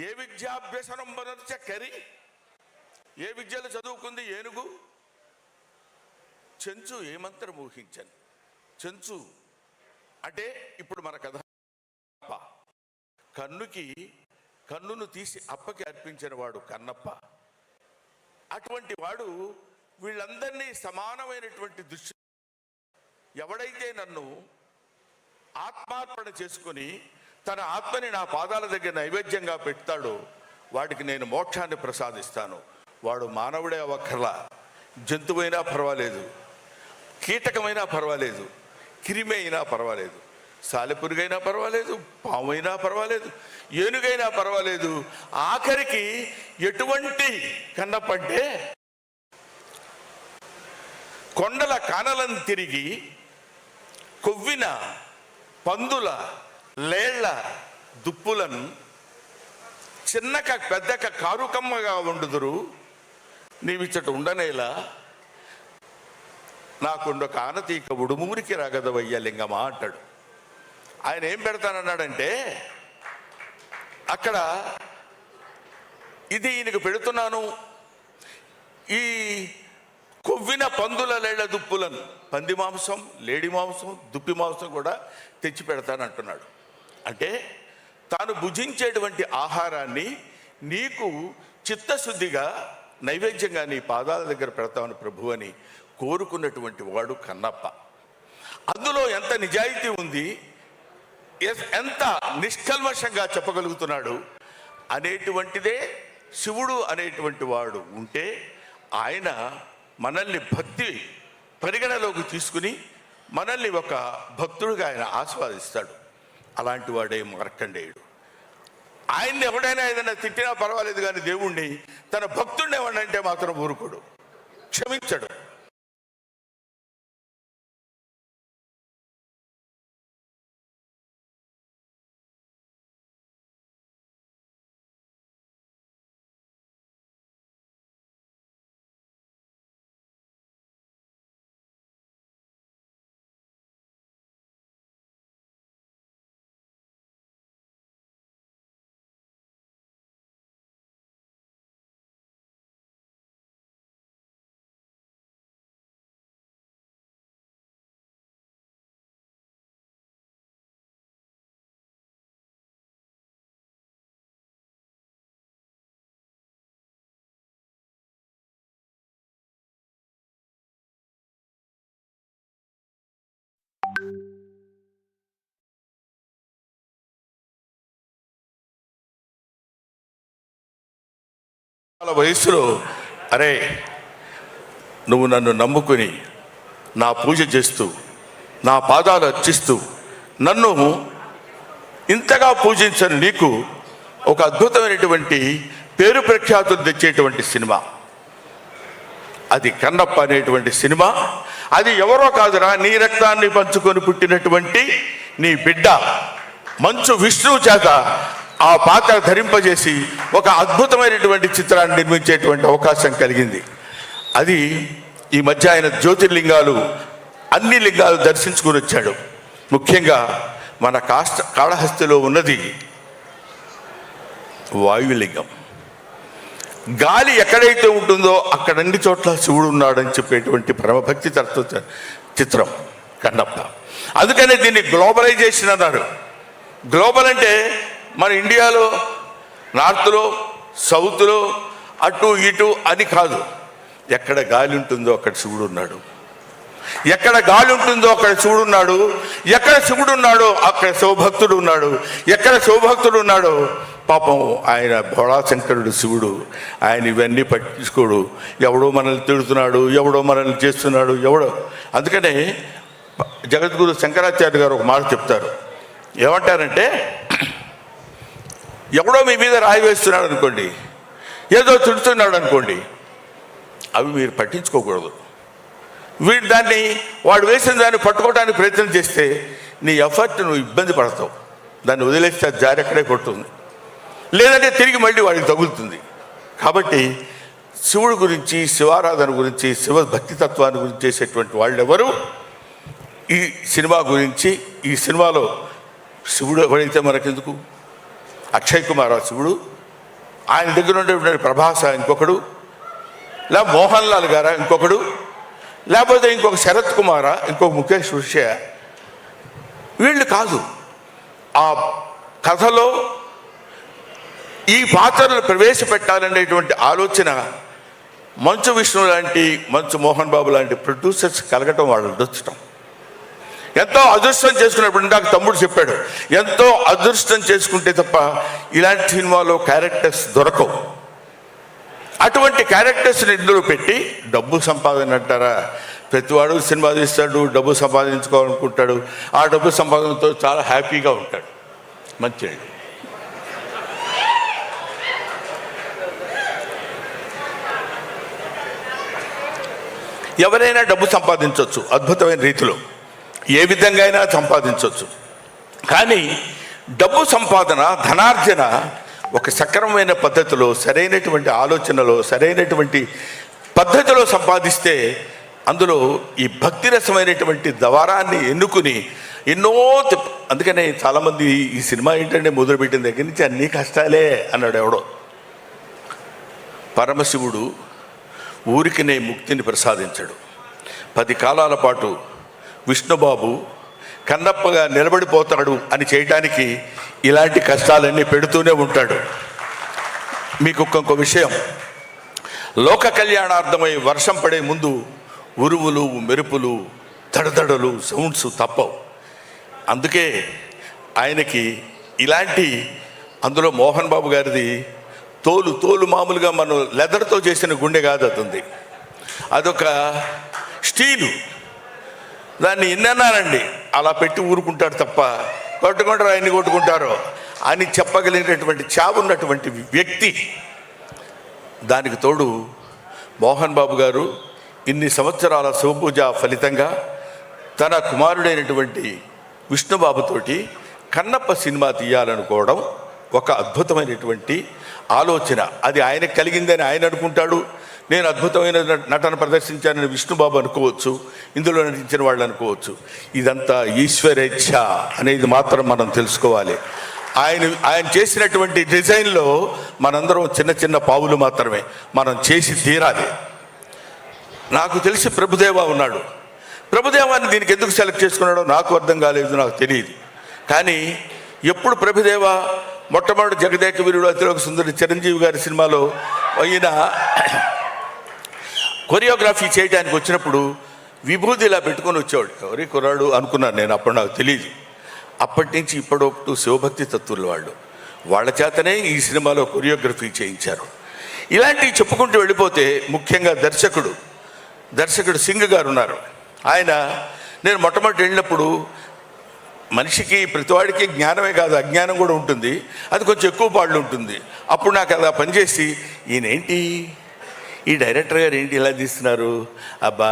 ఏ విద్యాభ్యసనం బనర్చ కరి, ఏ విద్యలు చదువుకుంది ఏనుగు, చెంచు ఏమంతరం ఊహించను. చెంచు అంటే ఇప్పుడు మన కథ, కన్నును తీసి అప్పకి అర్పించిన వాడు కన్నప్ప. అటువంటి వాడు వీళ్ళందరినీ సమానమైనటువంటి దృష్టి, ఎవడైతే నన్ను ఆత్మార్పణ చేసుకుని తన ఆత్మని నా పాదాల దగ్గర నైవేద్యంగా పెడతాడో వాడికి నేను మోక్షాన్ని ప్రసాదిస్తాను. వాడు మానవుడే అవ్వక్కర్లా, జంతువైనా పర్వాలేదు, కీటకమైనా పర్వాలేదు, క్రిమి అయినా పర్వాలేదు, సాలెపురుగైనా పర్వాలేదు, పాము అయినా పర్వాలేదు, ఏనుగైనా పర్వాలేదు. ఆఖరికి ఎటువంటి కన్నప్పంటే కొండల కానలను తిరిగి కొవ్విన పందుల లేళ్ల దుప్పులను చిన్నక పెద్దక కారుకమ్మగా ఉండుదురు, నీవిచ్చట ఉండనేలా నాకుండొక ఆనతీక ఉడుమూరికి రాగదవయ్య లింగమా అంటాడు. ఆయన ఏం పెడతానన్నాడంటే, అక్కడ ఇది ఈయనకు పెడుతున్నాను, ఈ కొవ్విన పందుల లేళ్ల దుప్పులను, పంది మాంసం, లేడి మాంసం, దుప్పి మాంసం కూడా తెచ్చి పెడతానంటున్నాడు. అంటే తాను భుజించేటువంటి ఆహారాన్ని నీకు చిత్తశుద్ధిగా నైవేద్యంగా నీ పాదాల దగ్గర పెడతామని ప్రభు అని కోరుకున్నటువంటి వాడు కన్నప్ప. అందులో ఎంత నిజాయితీ ఉంది, ఎంత నిష్కల్మషంగా చెప్పగలుగుతున్నాడు అనేటువంటిదే శివుడు అనేటువంటి వాడు ఉంటే ఆయన మనల్ని భక్తి పరిగణలోకి తీసుకుని మనల్ని ఒక భక్తుడిగా ఆయన ఆస్వాదిస్తాడు. అలాంటి వాడే మార్కండేయుడు. ఆయన్ని ఎవడైనా ఏదైనా తిట్టినా పర్వాలేదు కానీ దేవుణ్ణి, తన భక్తుడిని ఎవడంటే మాత్రం ఊరుకోడు, క్షమించడు. వయసులో అరే నువ్వు నన్ను నమ్ముకుని నా పూజ చేస్తూ నా పాదాలు అర్చిస్తూ నన్ను ఇంతగా పూజించని నీకు ఒక అద్భుతమైనటువంటి పేరు ప్రఖ్యాతులు తెచ్చేటువంటి సినిమా అది కన్నప్ప అనేటువంటి సినిమా. అది ఎవరో కాదురా, నీ రక్తాన్ని పంచుకొని పుట్టినటువంటి నీ బిడ్డ మంచు విష్ణువు చేత ఆ పాత్ర ధరింపజేసి ఒక అద్భుతమైనటువంటి చిత్రాన్ని నిర్మించేటువంటి అవకాశం కలిగింది. అది ఈ మధ్య ఆయన జ్యోతిర్లింగాలు అన్ని లింగాలు దర్శించుకుని వచ్చాడు. ముఖ్యంగా మన కాళహస్తిలో ఉన్నది వాయులింగం. గాలి ఎక్కడైతే ఉంటుందో అక్కడ అన్ని చోట్ల శివుడు ఉన్నాడని చెప్పేటువంటి పరమభక్తి తత్వ చిత్రం కన్నప్ప. అందుకనే దీన్ని గ్లోబలైజేషన్ అన్నారు. గ్లోబల్ అంటే మన ఇండియాలో నార్త్లో సౌత్లో అటు ఇటు అని కాదు. ఎక్కడ గాలి ఉంటుందో అక్కడ శివుడు ఉన్నాడు, ఎక్కడ గాలి ఉంటుందో అక్కడ శివుడు ఉన్నాడు, ఎక్కడ శివుడు ఉన్నాడో అక్కడ శివభక్తుడు ఉన్నాడు, ఎక్కడ శివభక్తుడు ఉన్నాడో పాపం ఆయన భోళాశంకరుడు శివుడు. ఆయన ఇవన్నీ పట్టించుకోడు. ఎవడో మనల్ని తిడుతున్నాడు, ఎవడో మనల్ని చేస్తున్నాడు, ఎవడో. అందుకనే జగద్గురు శంకరాచార్య గారు ఒక మాట చెప్తారు. ఏమంటారంటే, ఎవడో మీ మీద రాయి వేస్తున్నాడు అనుకోండి, ఏదో తిడుతున్నాడు అనుకోండి, అవి మీరు పట్టించుకోకూడదు. వాడు వేసిన దాన్ని పట్టుకోవడానికి ప్రయత్నం చేస్తే నీ ఎఫర్ట్ నువ్వు ఇబ్బంది పడతావు. దాన్ని వదిలేస్తే అది జారి అక్కడే కొడుతుంది, లేదంటే తిరిగి మళ్ళీ వాడికి తగులుతుంది. కాబట్టి శివుడి గురించి, శివారాధన గురించి, శివ భక్తితత్వాన్ని గురించి చేసేటువంటి వాళ్ళు ఎవరు ఈ సినిమా గురించి, ఈ సినిమాలో శివుడు ఎవరైతే మనకెందుకు, అక్షయ్ కుమార్ శివుడు, ఆయన దగ్గర ఉండేటువంటి ప్రభాస ఇంకొకడు, లేదా మోహన్ లాల్ గారా ఇంకొకడు, లేకపోతే ఇంకొక శరత్ కుమారా, ఇంకొక ముఖేష్ ఋషి. వీళ్ళు కాదు. ఆ కథలో ఈ పాత్రలు ప్రవేశపెట్టాలనేటువంటి ఆలోచన మంచు విష్ణు లాంటి, మంచు మోహన్ బాబు లాంటి ప్రొడ్యూసర్స్ కలగటం వాళ్ళ అదృష్టం. ఎంతో అదృష్టం చేసుకున్నప్పుడు నాకు తమ్ముడు చెప్పాడు, ఎంతో అదృష్టం చేసుకుంటే తప్ప ఇలాంటి సినిమాలో క్యారెక్టర్స్ దొరకవు. అటువంటి క్యారెక్టర్స్ని ఇందులో పెట్టి డబ్బు సంపాదన అంటారా? ప్రతివాడు సినిమా తీస్తాడు, డబ్బు సంపాదించుకోవాలనుకుంటాడు. ఆ డబ్బు సంపాదనతో చాలా హ్యాపీగా ఉంటాడు. మంచిది. ఎవరైనా డబ్బు సంపాదించవచ్చు అద్భుతమైన రీతిలో, ఏ విధంగా అయినా సంపాదించవచ్చు. కానీ డబ్బు సంపాదన, ధనార్జన ఒక సక్రమమైన పద్ధతిలో, సరైనటువంటి ఆలోచనలో, సరైనటువంటి పద్ధతిలో సంపాదిస్తే అందులో ఈ భక్తిరసమైనటువంటి ద్వారాన్ని ఎన్నుకుని ఎన్నో అందుకనే చాలామంది ఈ సినిమా ఏంటంటే మొదలుపెట్టిన దగ్గర నుంచి అన్నీ కష్టాలే అన్నాడు ఎవడో. పరమశివుడు ఊరికినే ముక్తిని ప్రసాదించాడు. 10 కాలాల పాటు విష్ణుబాబు కన్నప్పగా నిలబడిపోతాడు అని చేయటానికి ఇలాంటి కష్టాలన్నీ పెడుతూనే ఉంటాడు. మీకు ఇంకొక విషయం, లోక కళ్యాణార్థమై వర్షం పడే ముందు ఉరువులు, మెరుపులు, దడదడలు, సౌండ్స్ తప్పవు. అందుకే ఆయనకి ఇలాంటి, అందులో మోహన్ బాబు గారిది తోలు మామూలుగా మనం లెదర్తో చేసిన గుండె కాదు, అతుంది అదొక స్టీలు. దాన్ని ఎన్నన్నానండి అలా పెట్టి ఊరుకుంటాడు తప్ప కొట్టుకుంటారు ఆయన్ని కొట్టుకుంటారో అని చెప్పగలిగినటువంటి చావున్నటువంటి వ్యక్తి. దానికి తోడు మోహన్ బాబు గారు ఇన్ని సంవత్సరాల శివపూజ ఫలితంగా తన కుమారుడైనటువంటి విష్ణుబాబుతోటి కన్నప్ప సినిమా తీయాలనుకోవడం ఒక అద్భుతమైనటువంటి ఆలోచన. అది ఆయనకు కలిగిందని ఆయన అనుకుంటాడు. నేను అద్భుతమైన నటన ప్రదర్శించానని విష్ణుబాబు అనుకోవచ్చు, ఇందులో నటించిన వాళ్ళు అనుకోవచ్చు. ఇదంతా ఈశ్వరేచ్ఛ అనేది మాత్రం మనం తెలుసుకోవాలి. ఆయన చేసినటువంటి డిజైన్లో మనందరం చిన్న చిన్న పావులు మాత్రమే, మనం చేసి తీరాలి. నాకు తెలిసి ప్రభుదేవా ఉన్నాడు. ప్రభుదేవాన్ని దీనికి ఎందుకు సెలెక్ట్ చేసుకున్నాడో నాకు అర్థం కాలేదు, నాకు తెలియదు. కానీ ఎప్పుడు ప్రభుదేవా మొట్టమొదటి జగదేక వీరుడు అతిలోక సుందరి చిరంజీవి గారి సినిమాలో ఈయన కొరియోగ్రఫీ చేయడానికి వచ్చినప్పుడు విభూతి ఇలా పెట్టుకొని వచ్చేవాడు. ఎవరి కుర్రాడు అనుకున్నాను నేను, అప్పుడు నాకు తెలియదు. అప్పటి నుంచి ఇప్పటివరకు శివభక్తి తత్వులు వాళ్ళ చేతనే ఈ సినిమాలో కొరియోగ్రఫీ చేయించారు. ఇలాంటివి చెప్పుకుంటూ వెళ్ళిపోతే ముఖ్యంగా దర్శకుడు సింగ్ గారు ఉన్నారు. ఆయన, నేను మొట్టమొదటి వెళ్ళినప్పుడు మనిషికి ప్రతివాడికి జ్ఞానమే కాదు అజ్ఞానం కూడా ఉంటుంది, అది కొంచెం ఎక్కువ పాళ్ళు ఉంటుంది. అప్పుడు నాకు అలా పనిచేసి ఈయనేంటి, ఈ డైరెక్టర్ గారు ఏంటి ఇలా తీస్తున్నారు, అబ్బా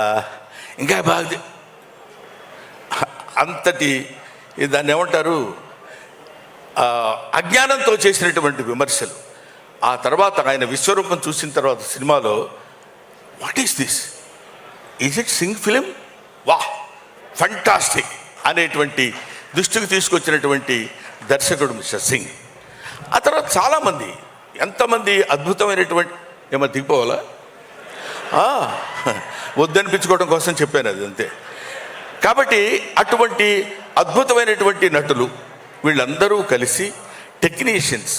ఇంకా బాగా అంతటి దాన్ని ఏమంటారు, అజ్ఞానంతో చేసినటువంటి విమర్శలు. ఆ తర్వాత ఆయన విశ్వరూపం చూసిన తర్వాత సినిమాలో what is this, is it Singh film, వా ఫంటాస్టిక్ అనేటువంటి దృష్టికి తీసుకొచ్చినటువంటి దర్శకుడు మిస్టర్ సింగ్. ఆ తర్వాత చాలామంది, ఎంతమంది అద్భుతమైనటువంటి, ఏమో దిగిపోవాలా, వద్దనిపించుకోవడం కోసం చెప్పాను అది అంతే. కాబట్టి అటువంటి అద్భుతమైనటువంటి నటులు వీళ్ళందరూ కలిసి టెక్నీషియన్స్,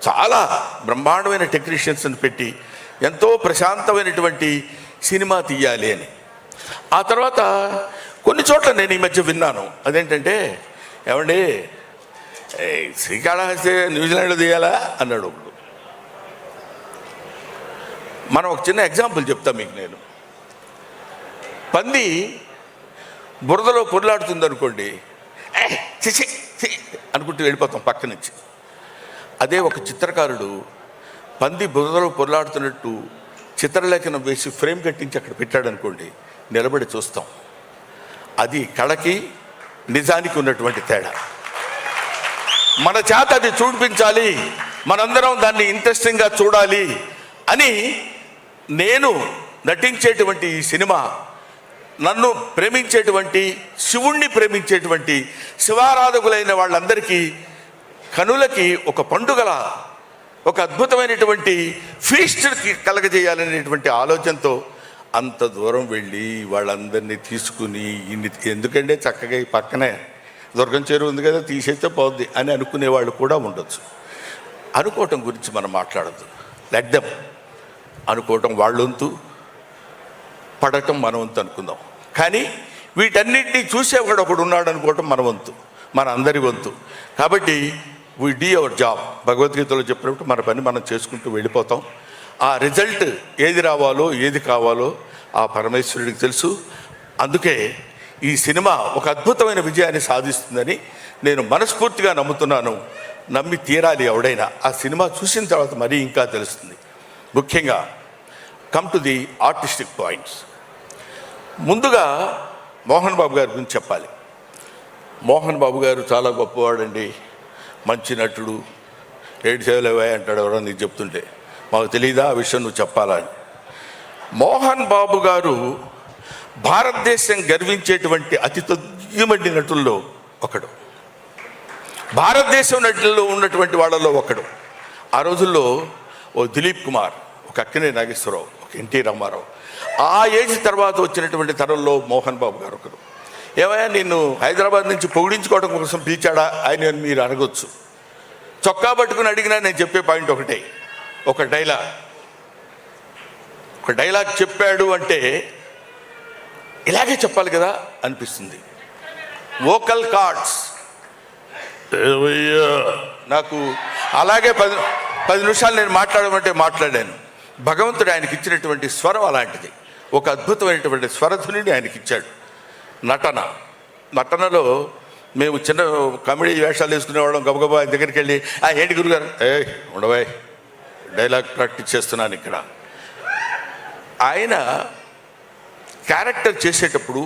చాలా బ్రహ్మాండమైన టెక్నీషియన్స్ని పెట్టి ఎంతో ప్రశాంతమైనటువంటి సినిమా తీయాలి అని. ఆ తర్వాత కొన్ని చోట్ల నేను ఈ మధ్య విన్నాను, అదేంటంటే ఏమండి శ్రీకాళహస్తి న్యూజిలాండ్లో తీయాలా అన్నాడు ఒకడు. మనం ఒక చిన్న ఎగ్జాంపుల్ చెప్తాం మీకు. నేను పంది బురదలో పొర్లాడుతుంది అనుకోండి, అనుకుంటూ వెళ్ళిపోతాం పక్క నుంచి. అదే ఒక చిత్రకారుడు పంది బురదలో పొర్లాడుతున్నట్టు చిత్రలేఖనం వేసి ఫ్రేమ్ కట్టించి అక్కడ పెట్టాడు అనుకోండి, నిలబడి చూస్తాం. అది కళకి నిజానికి ఉన్నటువంటి తేడా. మన చేత అది చూపించాలి, మనందరం దాన్ని ఇంట్రెస్టింగ్గా చూడాలి అని నేను నటించేటువంటి ఈ సినిమా నన్ను ప్రేమించేటువంటి, శివుణ్ణి ప్రేమించేటువంటి శివారాధకులైన వాళ్ళందరికీ కనులకి ఒక పండుగలా ఒక అద్భుతమైనటువంటి ఫీస్ట్ కలగజేయాలనేటువంటి ఆలోచనతో అంత దూరం వెళ్ళి వాళ్ళందరినీ తీసుకుని ఎందుకంటే చక్కగా ఈ పక్కనే దుర్గం చెరువు ఉంది కదా, తీసేస్తే పోద్ది అని అనుకునే వాళ్ళు కూడా ఉండొచ్చు. అనుకోవటం గురించి మనం మాట్లాడద్దు. లెట్ దెమ్ అనుకోవటం వాళ్ళ వంతు, పడటం మన వంతు అనుకుందాం. కానీ వీటన్నిటినీ చూసేవాడు ఒకడు ఉన్నాడు అనుకోవటం మన వంతు, మన అందరి వంతు. కాబట్టి వీ డీ అవర్ జాబ్. భగవద్గీతలో చెప్పినప్పుడు మన పని మనం చేసుకుంటూ వెళ్ళిపోతాం. ఆ రిజల్ట్ ఏది రావాలో ఏది కావాలో ఆ పరమేశ్వరుడికి తెలుసు. అందుకే ఈ సినిమా ఒక అద్భుతమైన విజయాన్ని సాధిస్తుందని నేను మనస్ఫూర్తిగా నమ్ముతున్నాను. నమ్మి తీరాలి ఎవడైనా. ఆ సినిమా చూసిన తర్వాత మరీ ఇంకా తెలుస్తుంది. ముఖ్యంగా come to the artistic points. ముందుగా మోహన్ బాబు గారి గురించి చెప్పాలి. మోహన్ బాబు గారు చాలా గొప్పవాడండి, మంచి నటుడు. 7 సేవలు ఇవ్వాయి అంటాడు ఎవరో నీకు చెప్తుంటే. మాకు తెలియదా ఆ విషయం, నువ్వు చెప్పాలా అని. మోహన్ బాబు గారు భారతదేశం గర్వించేటువంటి అతి తొమ్మిది నటుల్లో ఒకడు. భారతదేశం నటుల్లో ఉన్నటువంటి వాళ్ళలో ఒకడు. ఆ రోజుల్లో ఓ దిలీప్ కుమార్, ఒక అక్కినే నాగేశ్వరరావు, ఒక ఎన్టీ రామారావు, ఆ ఏజ్ తర్వాత వచ్చినటువంటి తరంలో మోహన్ బాబు గారు ఒకరు. ఏమయ్యా నిన్ను హైదరాబాద్ నుంచి పొగిడించుకోవడం కోసం పిలిచాడా ఆయన మీరు అడగొచ్చు. చొక్కా పట్టుకుని అడిగినా నేను చెప్పే పాయింట్ ఒకటే, ఒక డైలాగ్ చెప్పాడు అంటే ఇలాగే చెప్పాలి కదా అనిపిస్తుంది. వోకల్ కార్డ్స్ నాకు అలాగే 10 నిమిషాలు నేను మాట్లాడమంటే మాట్లాడాను. భగవంతుడు ఆయనకి ఇచ్చినటువంటి స్వరం అలాంటిది. ఒక అద్భుతమైనటువంటి స్వరధ్వనిని ఆయనకి ఇచ్చాడు. నటనలో మేము చిన్న కామెడీ వేషాలు వేసుకునేవాళ్ళం. గబగబా ఆయన దగ్గరికి వెళ్ళి ఏంటి గురుగారు, ఉండవాయ్ డైలాగ్ ప్రాక్టీస్ చేస్తున్నాను ఇక్కడ. ఆయన క్యారెక్టర్ చేసేటప్పుడు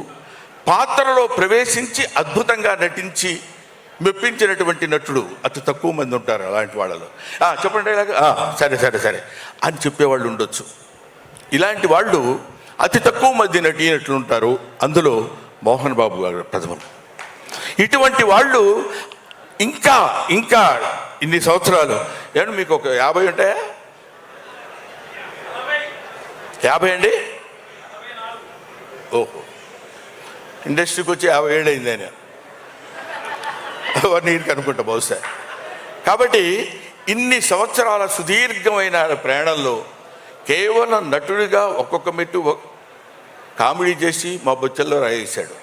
పాత్రలో ప్రవేశించి అద్భుతంగా నటించి మెప్పించినటువంటి నటుడు అతి తక్కువ మంది ఉంటారు. అలాంటి వాళ్ళలో చెప్పండి డైలాగ్, సరే అని చెప్పేవాళ్ళు ఉండొచ్చు. ఇలాంటి వాళ్ళు అతి తక్కువ మంది నటినట్లు ఉంటారు. అందులో మోహన్ బాబు గారు ప్రథమం. ఇటువంటి వాళ్ళు ఇంకా ఇన్ని సంవత్సరాలు ఏమంటే మీకు ఒక 50 ఉంటాయా? 50 అండి? ఓహో, ఇండస్ట్రీకి వచ్చి 50 ఏళ్ళు అయింది ఆయన. 1 ఇయర్కి అనుకుంటా బహుశా. కాబట్టి ఇన్ని సంవత్సరాల సుదీర్ఘమైన ప్రయాణంలో కేవలం నటుడిగా ఒక్కొక్క మెట్టు కామెడీ చేసి మా బొచ్చల్లో రాయేశాడు,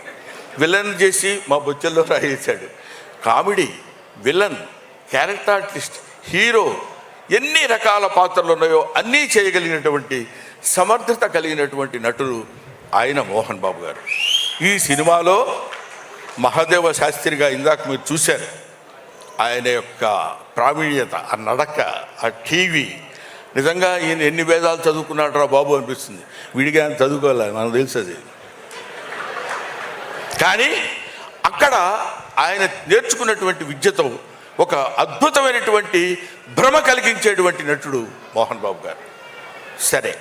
విలన్ చేసి మా బొచ్చల్లో రాయేశాడు. Comedy, villain, character artist, hero, ఎన్ని రకాల పాత్రలు ఉన్నాయో అన్నీ చేయగలిగినటువంటి సమర్థత కలిగినటువంటి నటుడు ఆయన మోహన్ బాబు గారు. ఈ సినిమాలో మహాదేవ శాస్త్రిగా ఇందాక మీరు చూశారు. ఆయన యొక్క ప్రావీణ్యత, ఆ నడక, ఆ టీవీ, నిజంగా ఈయన ఎన్ని వేదాలు చదువుకున్నాడు రా బాబు అనిపిస్తుంది. విడిగా ఆయన చదువుకోవాలి, మనకు తెలుసు అది. కానీ అక్కడ ఆయన నేర్చుకున్నటువంటి విద్యతో ఒక అద్భుతమైనటువంటి భ్రమ కలిగించేటువంటి నటుడు మోహన్ బాబు గారు. సరే,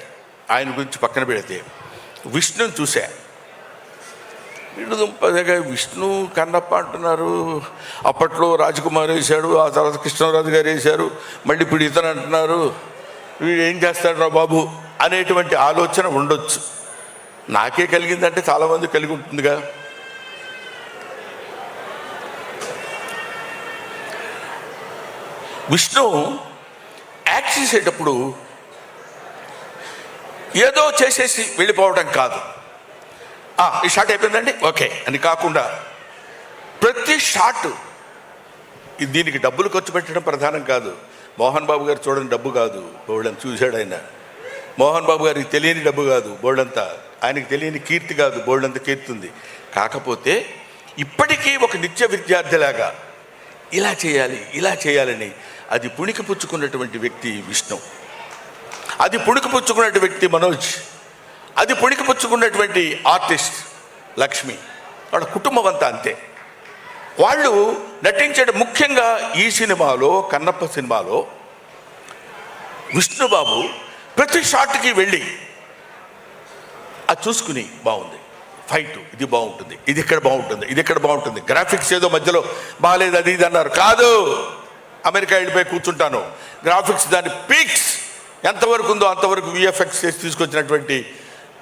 ఆయన గురించి పక్కన పెడితే విష్ణుని చూశా. విష్ణుదుంపదగా విష్ణు కన్నప్ప అంటున్నారు. అప్పట్లో రాజకుమార్ వేశాడు, ఆ తర్వాత కృష్ణరాజు గారు వేశారు, మళ్ళీ ఇప్పుడు ఇతను అంటున్నారు. వీడు ఏం చేస్తాడు రా బాబు అనేటువంటి ఆలోచన ఉండొచ్చు. నాకే కలిగిందంటే చాలామంది కలిగి ఉంటుందిగా. విష్ణు యాక్ట్ చేసేటప్పుడు ఏదో చేసేసి వెళ్ళిపోవడం కాదు. ఈ షాట్ అయిపోయిందండి ఓకే అని కాకుండా ప్రతి షాట్, దీనికి డబ్బులు ఖర్చు పెట్టడం ప్రధానం కాదు. మోహన్ బాబు గారు చూడని డబ్బు కాదు, బోల్డంత చూశాడు ఆయన. మోహన్ బాబు గారికి తెలియని డబ్బు కాదు బోల్డంతా, ఆయనకి తెలియని కీర్తి కాదు బోల్డంత కీర్తి ఉంది. కాకపోతే ఇప్పటికీ ఒక నిత్య విద్యార్థిలాగా ఇలా చేయాలని అది పుణికిపుచ్చుకున్నటువంటి వ్యక్తి విష్ణు, అది పుణికిపుచ్చుకున్నటువంటి వ్యక్తి మనోజ్, అది పుణికిపుచ్చుకున్నటువంటి ఆర్టిస్ట్ లక్ష్మి, వాళ్ళ కుటుంబం అంతా అంతే. వాళ్ళు నటించడం ముఖ్యంగా ఈ సినిమాలో, కన్నప్ప సినిమాలో విష్ణుబాబు ప్రతి షాట్కి వెళ్ళి అది చూసుకుని బాగుంది, ఫైట్ ఇది బాగుంటుంది, ఇది ఇక్కడ బాగుంటుంది, ఇది ఇక్కడ బాగుంటుంది, గ్రాఫిక్స్ ఏదో మధ్యలో బాగాలేదు అది ఇది అన్నారు కాదు, అమెరికా వెళ్ళిపోయి కూర్చుంటాను. గ్రాఫిక్స్ దాని పీక్స్ ఎంతవరకు ఉందో అంతవరకు విఎఫ్ఎక్స్ చేసి తీసుకొచ్చినటువంటి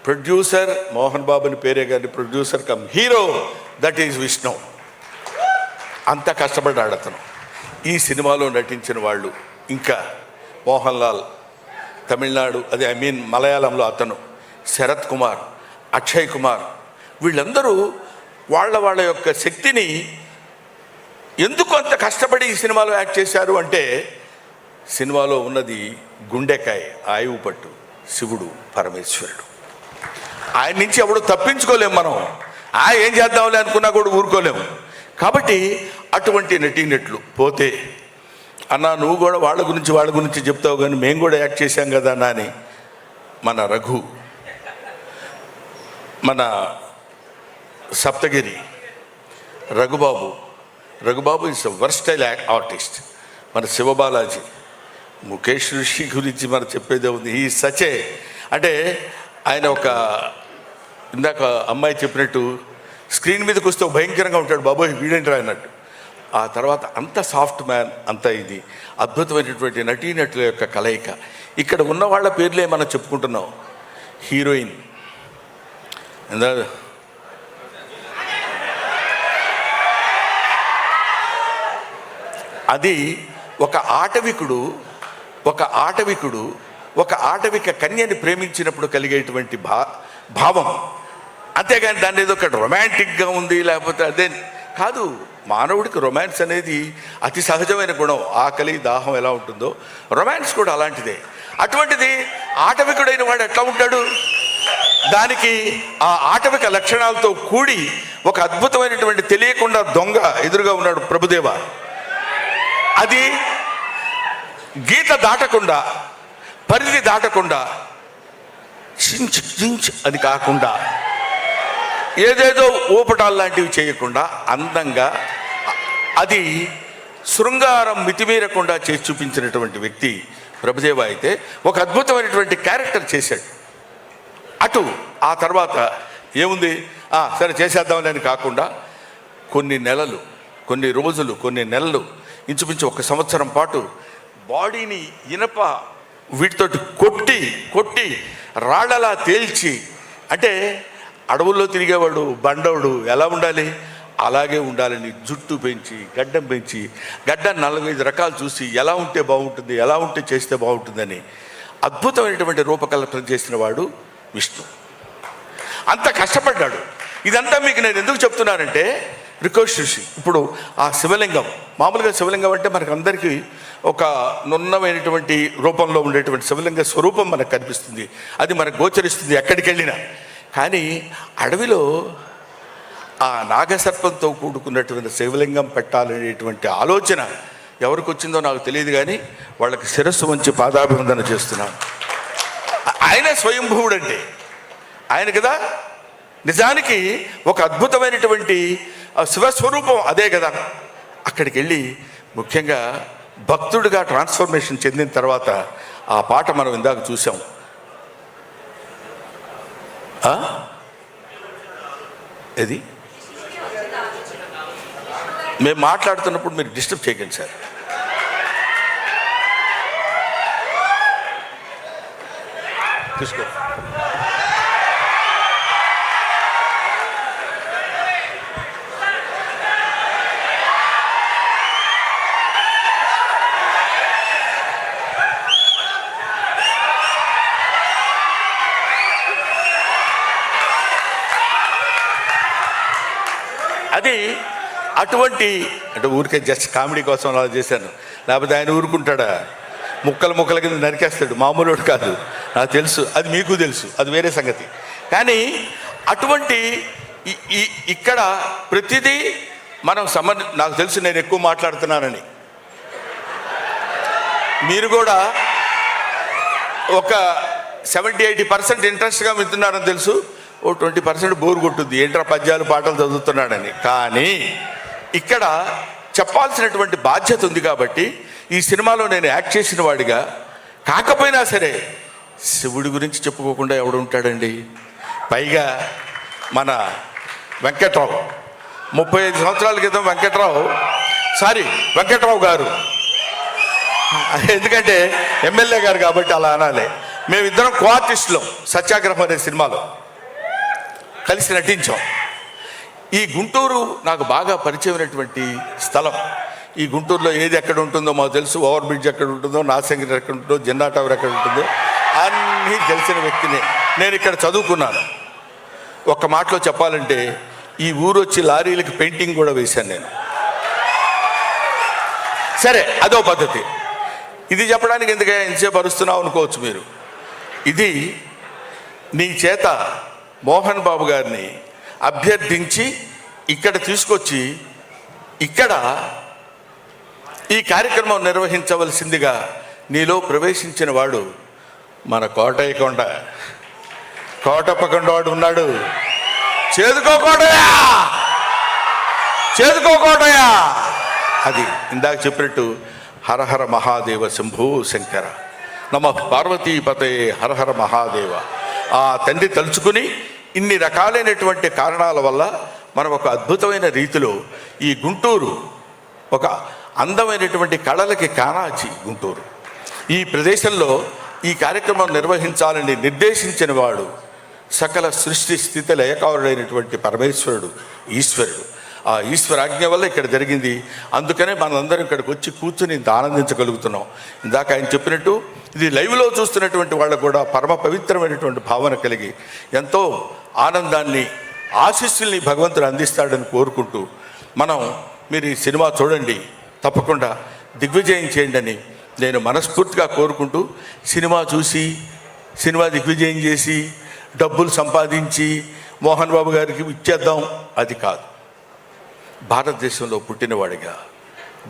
ప్రొడ్యూసర్ మోహన్ బాబు అని పేరే కానీ producer come hero that is Vishnu. అంత కష్టపడ్డాడు అతను. ఈ సినిమాలో నటించిన వాళ్ళు ఇంకా మోహన్ లాల్ తమిళనాడు, అదే మలయాళంలో అతను, శరత్ కుమార్, అక్షయ్ కుమార్, వీళ్ళందరూ వాళ్ళ యొక్క శక్తిని ఎందుకు అంత కష్టపడి ఈ సినిమాలో యాక్ట్ చేశారు అంటే, సినిమాలో ఉన్నది గుండెకాయ, ఆయువు పట్టు, శివుడు పరమేశ్వరుడు. ఆయన నుంచి ఎవడు తప్పించుకోలేము మనం. ఏం చేద్దాంలే అనుకున్నా కూడా ఊరుకోలేము. కాబట్టి అటువంటి నటీనట్లు పోతే, అన్నా నువ్వు కూడా వాళ్ళ గురించి చెప్తావు కానీ మేము కూడా యాక్ట్ చేశాం కదా అన్నా అని మన రఘు, మన Saptagiri Raghubabu is versatile artist. మన శివబాలాజీ, ముఖేష్ ఋషి గురించి మనం చెప్పేదే ఉంది. ఈ సచే అంటే ఆయన ఒక ఇందాక అమ్మాయి చెప్పినట్టు స్క్రీన్ మీదకి వస్తే భయంకరంగా ఉంటాడు, బాబోయ్ వీడేంట్రా అన్నట్టు. ఆ తర్వాత అంత సాఫ్ట్ మ్యాన్, అంత ఇది అద్భుతమైనటువంటి నటీనటుల యొక్క కలయిక. ఇక్కడ ఉన్న వాళ్ళ పేర్లే మనం చెప్పుకుంటున్నాం. హీరోయిన్ అది ఒక ఆటవిక కన్యని ప్రేమించినప్పుడు కలిగేటువంటి భావం. అంతేగాని దాన్ని ఏదో ఒక రొమాంటిక్గా ఉంది లేకపోతే అదే కాదు. మానవుడికి రొమాన్స్ అనేది అతి సహజమైన గుణం. ఆకలి దాహం ఎలా ఉంటుందో రొమాన్స్ కూడా అలాంటిదే. అటువంటిది ఆటవికుడైన వాడు ఎట్లా ఉంటాడు? దానికి ఆ ఆటవిక లక్షణాలతో కూడి ఒక అద్భుతమైనటువంటి తెలియకుండా దొంగ ఎదురుగా ఉన్నాడు ప్రభుదేవ. అది గీత దాటకుండా, పరిధి దాటకుండా, చించ్ అని కాకుండా, ఏదేదో ఊపటాలు లాంటివి చేయకుండా అందంగా, అది శృంగారం మితిమీరకుండా చేసి చూపించినటువంటి వ్యక్తి ప్రభుదేవ. అయితే ఒక అద్భుతమైనటువంటి క్యారెక్టర్ చేశాడు. అటు ఆ తర్వాత ఏముంది, సరే చేసేద్దామని అని కాకుండా కొన్ని నెలలు, కొన్ని రోజులు, కొన్ని నెలలు, ఇంచుమించు 1 సంవత్సరం పాటు బాడీని ఇనప వీటితోటి కొట్టి రాళ్ళలా తేల్చి, అంటే అడవుల్లో తిరిగేవాడు బండవుడు ఎలా ఉండాలి అలాగే ఉండాలని జుట్టు పెంచి, గడ్డం పెంచి, గడ్డం 4-5 రకాలు చూసి ఎలా ఉంటే బాగుంటుంది, ఎలా ఉంటే చేస్తే బాగుంటుందని అద్భుతమైనటువంటి రూపకల్పన చేసిన వాడు విష్ణు. అంత కష్టపడ్డాడు. ఇదంతా మీకు నేను ఎందుకు చెప్తున్నానంటే, రికోషి ఇప్పుడు ఆ శివలింగం, మామూలుగా శివలింగం అంటే మనకు అందరికీ ఒక నున్నమైనటువంటి రూపంలో ఉండేటువంటి శివలింగ స్వరూపం మనకు కనిపిస్తుంది, అది మనకు గోచరిస్తుంది ఎక్కడికి వెళ్ళినా. కానీ అడవిలో ఆ నాగసర్పంతో కూడుకున్నటువంటి శివలింగం పెట్టాలనేటువంటి ఆలోచన ఎవరికి వచ్చిందో నాకు తెలియదు, కానీ వాళ్ళకి శిరస్సు వంచి పాదాభివందన చేస్తున్నాను. ఆయన స్వయంభువుడు అంటే ఆయన కదా. నిజానికి ఒక అద్భుతమైనటువంటి శివస్వరూపం అదే కదా. అక్కడికి వెళ్ళి ముఖ్యంగా భక్తుడిగా ట్రాన్స్ఫర్మేషన్ చెందిన తర్వాత ఆ పాట మనం ఇందాక చూసాం. ఇది మేము మాట్లాడుతున్నప్పుడు మీరు డిస్టర్బ్ చేయకండి సార్. తీసుకో. అది అటువంటి అంటే ఊరికే జస్ట్ కామెడీ కోసం అలా చేశాను, లేకపోతే ఆయన ఊరుకుంటాడా? ముక్కల కింద నరికేస్తాడు, మామూలుడు కాదు, నాకు తెలుసు, అది మీకు తెలుసు, అది వేరే సంగతి. కానీ అటువంటి ఇక్కడ ప్రతిదీ మనం నాకు తెలుసు నేను ఎక్కువ మాట్లాడుతున్నానని, మీరు కూడా ఒక 70-80% ఇంట్రెస్ట్గా వింటున్నారని తెలుసు, ఓ 20% బోర్ కొట్టుద్ది, ఏంట్రా పద్యాలు పాటలు చదువుతున్నాడని. కానీ ఇక్కడ చెప్పాల్సినటువంటి బాధ్యత ఉంది కాబట్టి ఈ సినిమాలో నేను యాక్ట్ చేసిన వాడిగా కాకపోయినా సరే శివుడి గురించి చెప్పుకోకుండా ఎవడు ఉంటాడండి? పైగా మన వెంకట్రావు 35 సంవత్సరాల క్రితం వెంకట్రావు గారు ఎందుకంటే ఎమ్మెల్యే గారు కాబట్టి అలా అనాలి. మేమిద్దరం కో ఆర్టిస్టులం సత్యాగ్రహం అనే సినిమాలో కలిసి నటించాం. ఈ గుంటూరు నాకు బాగా పరిచయమైనటువంటి స్థలం. ఈ గుంటూరులో ఏది ఎక్కడ ఉంటుందో మాకు తెలుసు. ఓవర్ బ్రిడ్జ్ ఎక్కడ ఉంటుందో, నాసంగిరి ఎక్కడ ఉంటుందో, జిన్నా టవర్ ఎక్కడ ఉంటుందో అన్నీ తెలిసిన వ్యక్తిని. నేను ఇక్కడ చదువుకున్నాను. ఒక్క మాటలో చెప్పాలంటే ఈ ఊరు వచ్చి లారీలకి పెయింటింగ్ కూడా వేశాను నేను. సరే, అదో పద్ధతి. ఇది చెప్పడానికి ఎందుకే ఎంతసేపు అరుస్తున్నావు అనుకోవచ్చు మీరు. ఇది నీ చేత మోహన్ బాబు గారిని అభ్యర్థించి ఇక్కడ తీసుకొచ్చి ఇక్కడ ఈ కార్యక్రమం నిర్వహించవలసిందిగా నీలో ప్రవేశించిన వాడు మన కోటయ్యకొండ. కోటప్పకొండవాడు ఉన్నాడు. చేదుకోకోటయా, చేదుకోకోటయా. అది ఇందాక చెప్పినట్టు హరహర మహాదేవ శంభూ శంకర నమ పార్వతీపతే హరహర మహాదేవ. ఆ తండ్రి తలుచుకుని ఇన్ని రకాలైనటువంటి కారణాల వల్ల మనం ఒక అద్భుతమైన రీతిలో ఈ గుంటూరు ఒక అందమైనటువంటి కళలకి కానాచి గుంటూరు. ఈ ప్రదేశంలో ఈ కార్యక్రమం నిర్వహించాలని నిర్దేశించిన వాడు సకల సృష్టి స్థితి లయకారుడైనటువంటి పరమేశ్వరుడు, ఈశ్వరుడు. ఆ ఈశ్వరాజ్ఞ వల్ల ఇక్కడ జరిగింది. అందుకనే మనందరం ఇక్కడికి వచ్చి కూర్చుని ఆనందించగలుగుతున్నాం. ఇందాక ఆయన చెప్పినట్టు ఇది లైవ్లో చూస్తున్నటువంటి వాళ్ళకు కూడా పరమ పవిత్రమైనటువంటి భావన కలిగి ఎంతో ఆనందాన్ని, ఆశీస్సుల్ని భగవంతుడు అందిస్తాడని కోరుకుంటూ మీరు ఈ సినిమా చూడండి, తప్పకుండా దిగ్విజయం చేయండి అని నేను మనస్ఫూర్తిగా కోరుకుంటూ, సినిమా చూసి సినిమా దిగ్విజయం చేసి డబ్బులు సంపాదించి మోహన్ బాబు గారికి ఇచ్చేద్దాం అది కాదు. భారతదేశంలో పుట్టినవాడిగా,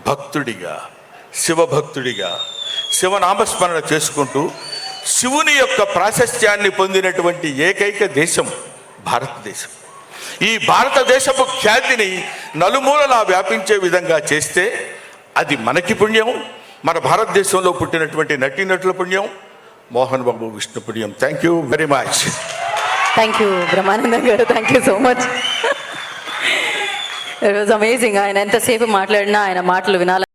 భక్తుడిగా, శివభక్తుడిగా శివనామస్మరణ చేసుకుంటూ శివుని యొక్క ప్రాశస్త్యాన్ని పొందినటువంటి ఏకైక దేశం భారతదేశం. ఈ భారతదేశపు ఖ్యాతిని నలుమూలలా వ్యాపించే విధంగా చేస్తే అది మనకి పుణ్యం, మన భారతదేశంలో పుట్టినటువంటి నటీనటుల పుణ్యం, మోహన్ బాబు విష్ణు పుణ్యం. Thank you very much. Thank you Brahmanandam garu, thank you so much. It was amazing. ఆయన ఎంతసేపు మాట్లాడినా ఆయన మాటలు వినాలి.